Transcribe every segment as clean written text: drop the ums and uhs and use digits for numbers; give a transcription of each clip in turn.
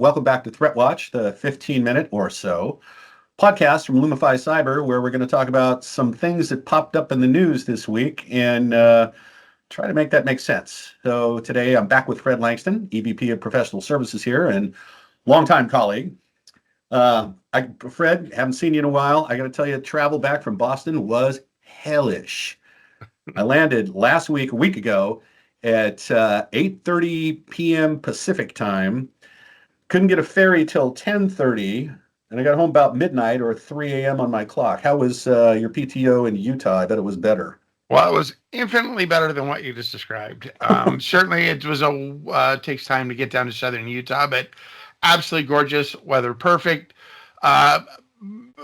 welcome back to Threat Watch, the 15-minute or so podcast from Lumify Cyber, where we're going to talk about some things that popped up in the news this week and try to make that make sense. So today I'm back with Fred Langston, EVP of Professional Services here and longtime colleague. Fred, haven't seen you in a while. I got to tell you, travel back from Boston was hellish. I landed last week, a week ago, at 8:30 p.m. Pacific time. Couldn't get a ferry till 10:30, and I got home about midnight or 3 a.m. on my clock. How was your PTO in Utah? I bet it was better. Well, it was infinitely better than what you just described. Certainly, it was takes time to get down to southern Utah, but absolutely gorgeous, weather perfect.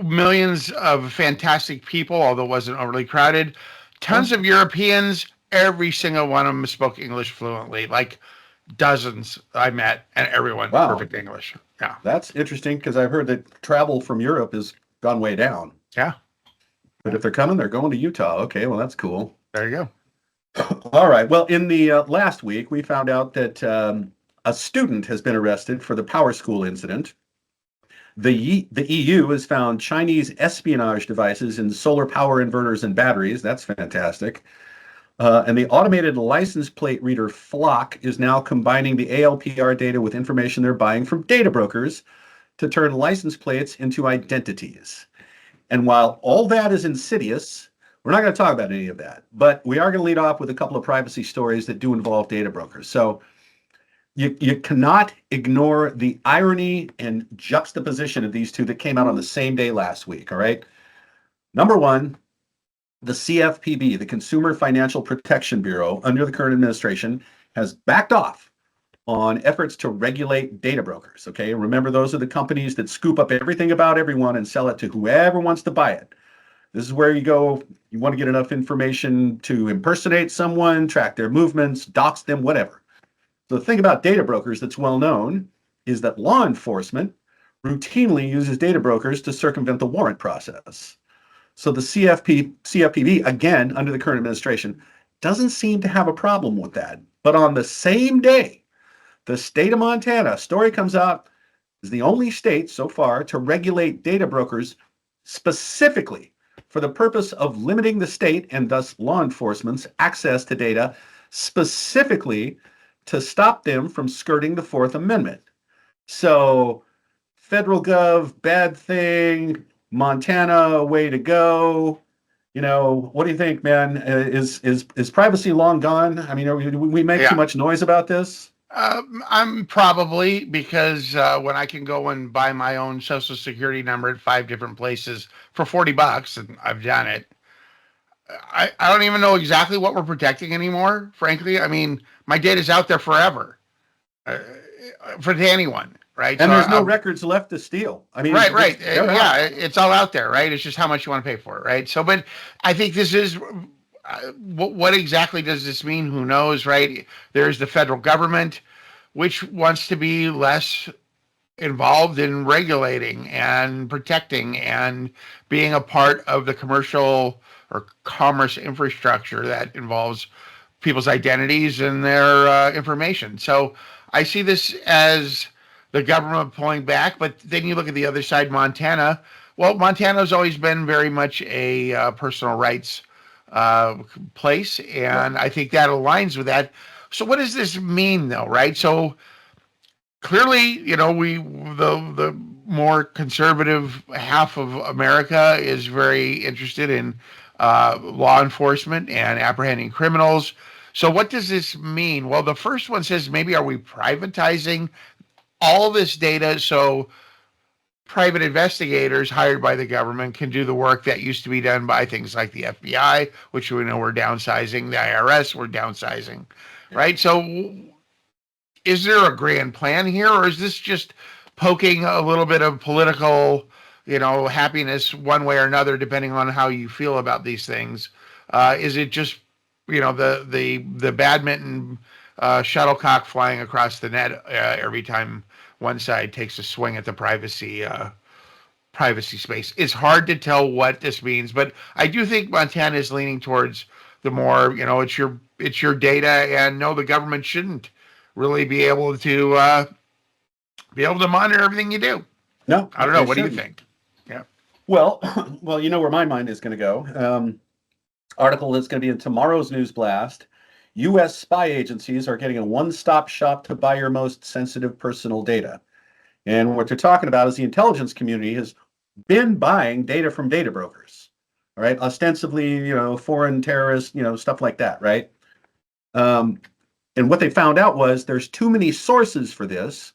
Millions of fantastic people, although it wasn't overly crowded. Tons of Europeans. Every single one of them spoke English fluently, like dozens I met, and everyone perfect English. Yeah, that's interesting because I've heard that travel from Europe has gone way down. Yeah, but if they're coming, they're going to Utah. Okay, well that's cool. There you go. All right. Well, in the last week, we found out that a student has been arrested for the Power School incident. The EU has found Chinese espionage devices in solar power inverters and batteries. That's fantastic. And the automated license plate reader Flock is now combining the ALPR data with information they're buying from data brokers to turn license plates into identities. And while all that is insidious, we're not going to talk about any of that. But we are going to lead off with a couple of privacy stories that do involve data brokers. So you cannot ignore the irony and juxtaposition of these two that came out on the same day last week, all right? Number one, the CFPB, the Consumer Financial Protection Bureau, under the current administration, has backed off on efforts to regulate data brokers, okay? Remember, those are the companies that scoop up everything about everyone and sell it to whoever wants to buy it. This is where you go, you want to get enough information to impersonate someone, track their movements, dox them, whatever. So the thing about data brokers that's well known is that law enforcement routinely uses data brokers to circumvent the warrant process. So the CFPB, again, under the current administration, doesn't seem to have a problem with that. But on the same day, the state of Montana, story comes out, is the only state so far to regulate data brokers specifically for the purpose of limiting the state and thus law enforcement's access to data, specifically to stop them from skirting the Fourth Amendment. So federal gov, bad thing, Montana, way to go. You know, what do you think, man? Is privacy long gone? I mean, we make too much noise about this? I'm probably, because when I can go and buy my own social security number at 5 different places for $40, and I've done it, I don't even know exactly what we're protecting anymore, frankly. I mean, my data's out there forever for anyone. Right. And so there's no records left to steal. I mean, right. Yeah, it's all out there. Right. It's just how much you want to pay for it. Right. So, but I think this is what exactly does this mean? Who knows? Right. There's the federal government, which wants to be less involved in regulating and protecting and being a part of the commercial or commerce infrastructure that involves people's identities and their information. So I see this as the government pulling back, but then you look at the other side, Montana. Well, Montana's always been very much a personal rights place, and I think that aligns with that. So what does this mean, though, right? So clearly, you know, the more conservative half of America is very interested in law enforcement and apprehending criminals. So what does this mean? Well, the first one says, maybe are we privatizing all this data so private investigators hired by the government can do the work that used to be done by things like the FBI, which we know we're downsizing, the IRS we're downsizing, right? So is there a grand plan here, or is this just poking a little bit of political, happiness one way or another, depending on how you feel about these things? Is it just, the badminton shuttlecock flying across the net every time one side takes a swing at the privacy space? It's hard to tell what this means, but I do think Montana is leaning towards the more, it's your data, and no, the government shouldn't really be able to be able to monitor everything you do. No, I don't know. they What do you shouldn't. think? Yeah. Well, well, you know where my mind is going to go. Article that's going to be in tomorrow's News Blast. U.S. spy agencies are getting a one-stop shop to buy your most sensitive personal data. And what they're talking about is the intelligence community has been buying data from data brokers, all right? Ostensibly, foreign terrorists, stuff like that, right? Um, and what they found out was there's too many sources for this.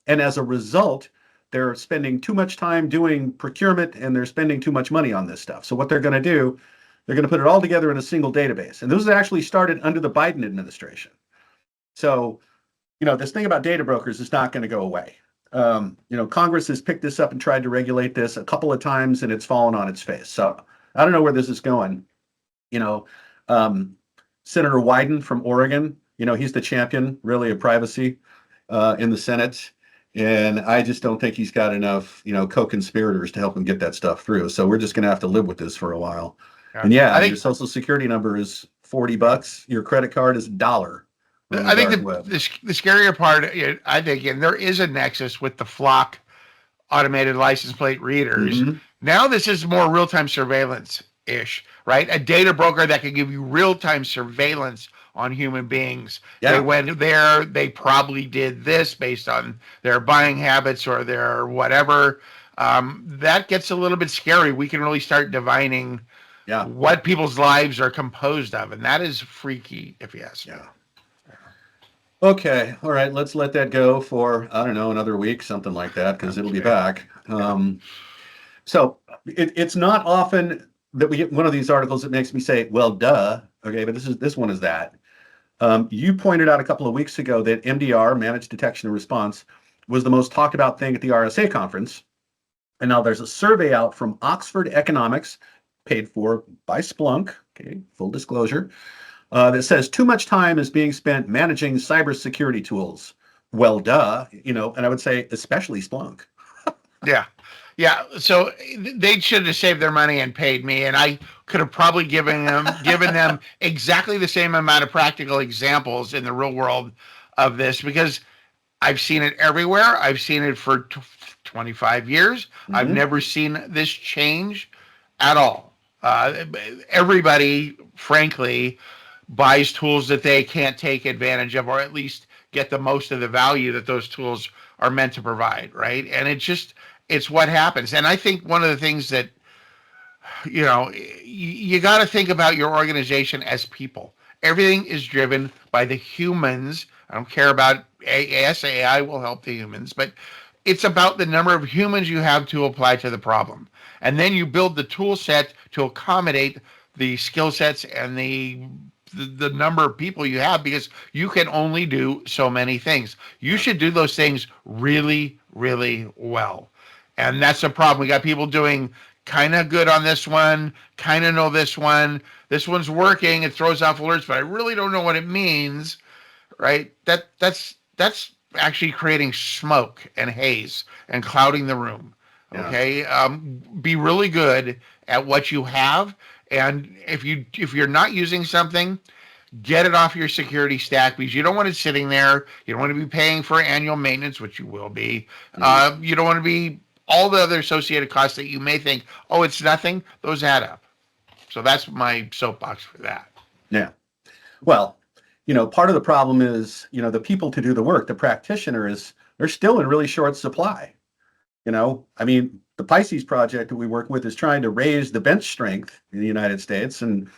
And as a result, they're spending too much time doing procurement and they're spending too much money on this stuff. So what they're going to do, they're going to put it all together in a single database. And those actually started under the Biden administration. So, this thing about data brokers is not going to go away. Congress has picked this up and tried to regulate this a couple of times and it's fallen on its face. So I don't know where this is going. You know, Senator Wyden from Oregon, he's the champion really of privacy in the Senate. And I just don't think he's got enough, co-conspirators to help him get that stuff through. So we're just going to have to live with this for a while. Yeah. And yeah, I think your social security number is $40. Your credit card is $1 on the I think dark web. the scarier part, I think, and there is a nexus with the flock automated license plate readers. Mhm. Now this is more real-time surveillance ish, right? A data broker that can give you real-time surveillance on human beings. Yeah. They went there, they probably did this based on their buying habits or their whatever. That gets a little bit scary. We can really start divining Yeah. what people's lives are composed of, and that is freaky, if you ask me. Yeah. Okay. All right. Let's let that go for, I don't know, another week, something like that, because it'll be back. So it's not often that we get one of these articles that makes me say, well, duh. Okay. But this one is that. You pointed out a couple of weeks ago that MDR, Managed Detection and Response, was the most talked about thing at the RSA conference. And now there's a survey out from Oxford Economics, paid for by Splunk, okay, full disclosure, that says too much time is being spent managing cybersecurity tools. Well, duh, and I would say especially Splunk. Yeah. Yeah. So they should have saved their money and paid me. And I could have probably given them exactly the same amount of practical examples in the real world of this, because I've seen it everywhere. I've seen it for 25 years. Mm-hmm. I've never seen this change at all. Everybody, frankly, buys tools that they can't take advantage of, or at least get the most of the value that those tools are meant to provide, right? And it's what happens. And I think one of the things that, you got to think about your organization as people. Everything is driven by the humans. I don't care about AI will help the humans, but it's about the number of humans you have to apply to the problem. And then you build the tool set to accommodate the skill sets and the number of people you have, because you can only do so many things. You should do those things really, really well. And that's the problem. We got people doing kind of good on this one, kind of know this one. This one's working. It throws off alerts, but I really don't know what it means, right? That's actually creating smoke and haze and clouding the room. Okay. Be really good at what you have. And if you're not using something, get it off your security stack, because you don't want it sitting there. You don't want to be paying for annual maintenance, which you will be. You don't want to be all the other associated costs that you may think, oh, it's nothing. Those add up. So that's my soapbox for that. Yeah. Well, part of the problem is, the people to do the work, the practitioners, they're still in really short supply. I mean, the Pisces project that we work with is trying to raise the bench strength in the United States. And,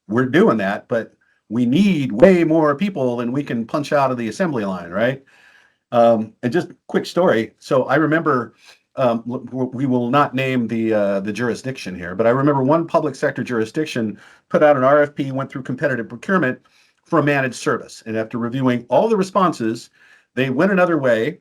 we're doing that, but we need way more people than we can punch out of the assembly line, right? And just quick story. So I remember, we will not name the jurisdiction here, but I remember one public sector jurisdiction put out an RFP, went through competitive procurement for a managed service. And after reviewing all the responses, they went another way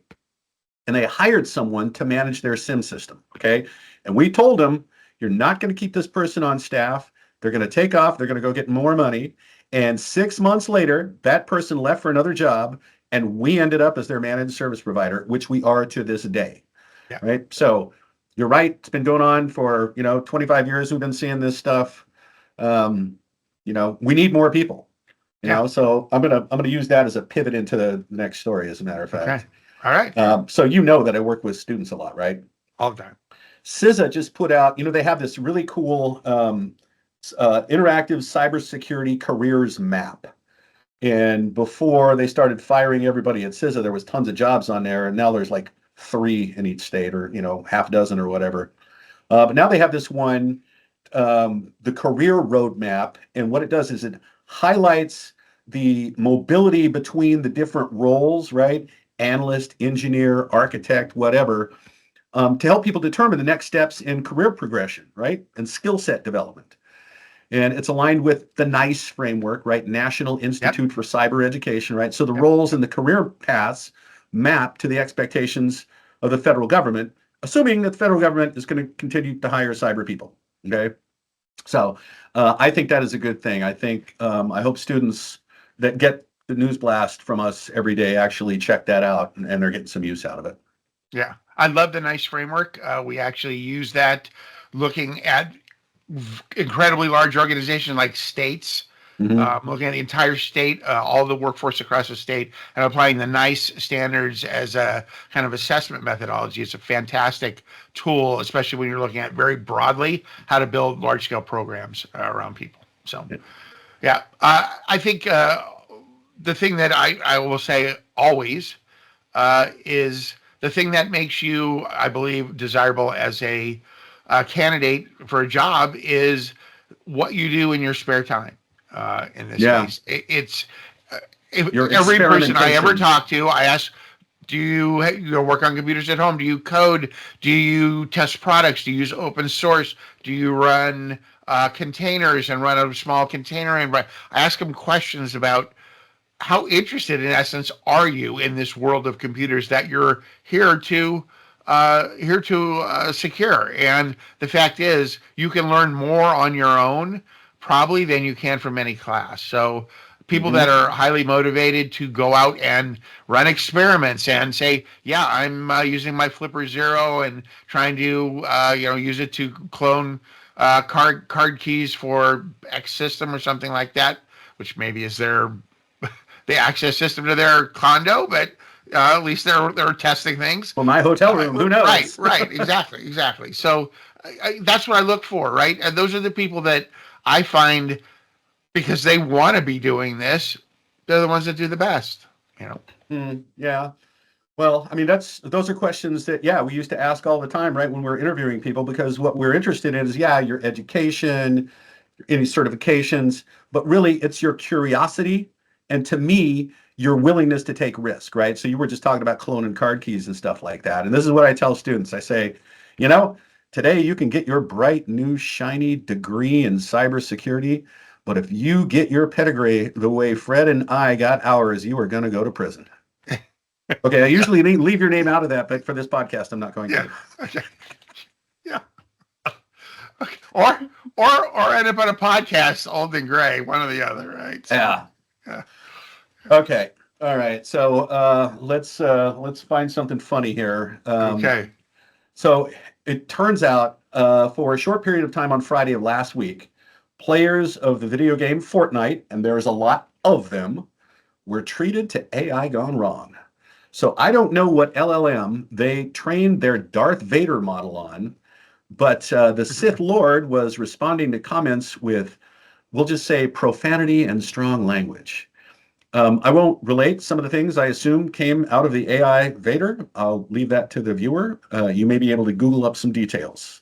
and they hired someone to manage their SIM system. Okay. And we told them, you're not going to keep this person on staff. They're going to take off. They're going to go get more money. And 6 months later, that person left for another job. And we ended up as their managed service provider, which we are to this day. Yeah. Right. So you're right. It's been going on for, 25 years. We've been seeing this stuff. We need more people. So I'm gonna use that as a pivot into the next story, as a matter of fact. All right. So you know that I work with students a lot, right? All the time. CISA just put out, they have this really cool interactive cybersecurity careers map. And before they started firing everybody at CISA, there was tons of jobs on there, and now there's like 3 in each state, or half dozen or whatever. But now they have this one, the career roadmap, and what it does is it highlights the mobility between the different roles, right? Analyst, engineer, architect, whatever, to help people determine the next steps in career progression, right? And skill set development. And it's aligned with the NICE framework, right? National Institute for Cyber Education, right? So the roles and the career paths map to the expectations of the federal government, assuming that the federal government is going to continue to hire cyber people. Okay. So I think that is a good thing. I think I hope students that get the news blast from us every day actually check that out, and they're getting some use out of it. Yeah. I love the NICE framework. We actually use that looking at incredibly large organizations like states, looking at the entire state, all the workforce across the state, and applying the NICE standards as a kind of assessment methodology. It's a fantastic tool, especially when you're looking at very broadly how to build large scale programs around people. So, yeah, I think the thing that I will say always is the thing that makes you, I believe, desirable as a candidate for a job is what you do in your spare time. In this case, it's every person I ever talk to, I ask, do you work on computers at home? Do you code? Do you test products? Do you use open source? Do you run containers and run a small container? And I ask them questions about how interested, in essence, are you in this world of computers that you're here to secure. And the fact is, you can learn more on your own probably than you can from any class. So people that are highly motivated to go out and run experiments and say, yeah, I'm using my Flipper Zero and trying to use it to clone card keys for X system or something like that, which maybe is the access system to their condo, but at least they're testing things. Well, my hotel room, who knows? Right, exactly. So that's what I look for, right? And those are the people that I find, because they want to be doing this, they're the ones that do the best, Yeah. Well, I mean, those are questions that, we used to ask all the time, right, when we're interviewing people, because what we're interested in is, your education, any certifications, but really it's your curiosity. And to me, your willingness to take risk, right? So you were just talking about cloning card keys and stuff like that. And this is what I tell students. I say, today you can get your bright, new, shiny degree in cybersecurity, but if you get your pedigree the way Fred and I got ours, you are going to go to prison. Okay, I usually leave your name out of that, but for this podcast, I'm not going to. Okay. Yeah. Okay. Or end up on a podcast, old and gray, one or the other, right? So, yeah. Okay. All right. So let's find something funny here. Okay. So it turns out for a short period of time on Friday of last week, players of the video game Fortnite, and there's a lot of them, were treated to AI gone wrong. So I don't know what LLM they trained their Darth Vader model on, but the Sith Lord was responding to comments with, we'll just say, profanity and strong language. I won't relate some of the things I assume came out of the AI Vader. I'll leave that to the viewer. You may be able to Google up some details.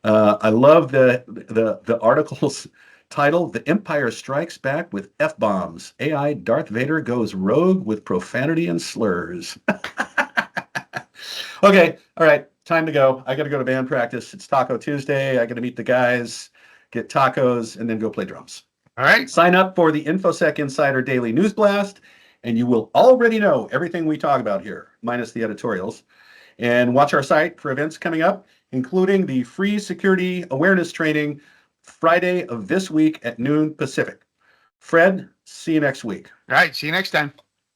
I love the article's title, "The Empire Strikes Back with F-Bombs. AI Darth Vader goes rogue with profanity and slurs." Okay, all right, time to go. I got to go to band practice. It's Taco Tuesday. I got to meet the guys, get tacos, and then go play drums. All right. Sign up for the InfoSec Insider Daily News Blast, and you will already know everything we talk about here, minus the editorials. And watch our site for events coming up, including the free security awareness training Friday of this week at noon Pacific. Fred, see you next week. All right. See you next time.